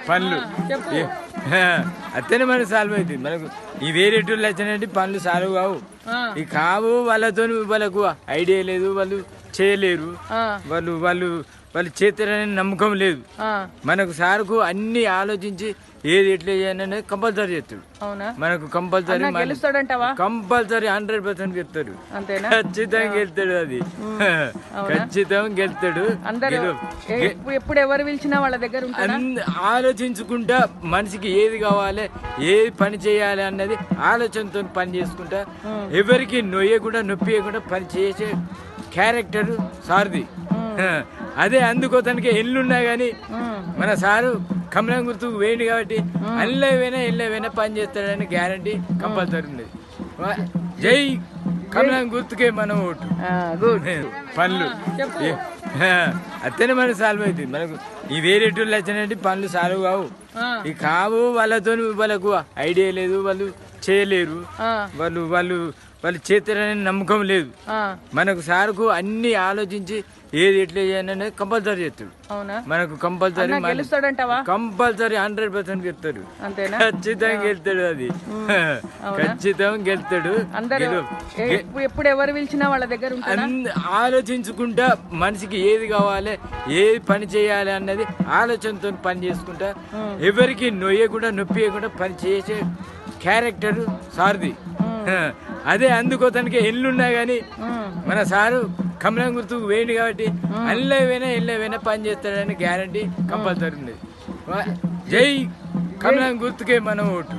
పనులు అత్తనే మనకు సాల్వ్ అవుతుంది. మనకు ఈ వేరేటోళ్ళు వచ్చినట్టు పనులు సాల్వ్ కావు. ఈ కావు వాళ్ళతో వాళ్ళకు ఐడియా లేదు, వాళ్ళు చేయలేరు, వాళ్ళు వాళ్ళు వాళ్ళు చేస్తారనే నమ్మకం లేదు. మనకు సార్కు అన్ని ఆలోచించి ఏది ఎట్లా చేయాలనేది కంపల్సరీ చేస్తాడు. మనకు కంపల్సరీ 100% గెలుస్తాడు. ఖచ్చితంగా గెలుస్తాడు. అది ఖచ్చితంగా గెలుస్తాడు. ఎప్పుడు ఎవరు పిలిచినా వాళ్ళ దగ్గర ఆలోచించుకుంటా మనిషికి ఏది కావాలి, ఏది పని చేయాలి అన్నది ఆలోచనతో పని చేసుకుంటా, ఎవరికి నొప్పియకుండా పని చేసే క్యారెక్టర్ సార్ది. అదే అందుకోతానికి ఎల్లున్నా గానీ మన సారు కమలం గుర్తుకు వేయండి కాబట్టి ఎల్లవైనా పని చేస్తాడని గ్యారంటీ కంపల్సరీ ఉంది. జై కమలం గుర్తుకే మనం ఓటు. పనులు అత్తనే మనకు సాల్వ్ అవుతుంది. మనకు ఈ వేరేటోళ్ళు వచ్చినట్టు పనులు సాల్వ్ కావు. ఈ కావు వాళ్ళతో వాళ్ళకు ఐడియా లేదు, వాళ్ళు చేయలేరు, వాళ్ళు వాళ్ళు వాళ్ళు చేస్తారనే నమ్మకం లేదు. మనకు సార్కు అన్ని ఆలోచించి ఏది ఎట్లా చేయాలనేది కంపల్సరీ చేస్తాడు. మనకు కంపల్సరీ 100% గెలుస్తాడు. ఖచ్చితంగా గెలుస్తాడు. అది ఖచ్చితంగా గెలుస్తాడు. ఎప్పుడు ఎవరు పిలిచినా వాళ్ళ దగ్గర ఆలోచించుకుంటా మనిషికి ఏది కావాలి, ఏది పని చేయాలి అన్నది ఆలోచనతో పని చేసుకుంటా, ఎవరికి నొప్పియకుండా పని చేసే క్యారెక్టర్ సార్ది. అదే అందుకోతానికి ఎల్లున్నా గానీ మన సారు కమలం గుర్తుకు వేయండి కాబట్టి ఎల్లవైనా పని చేస్తాడని గ్యారంటీ కంపల్సరీ ఉంది. జై కమలం గుర్తుకే మనం ఓటు.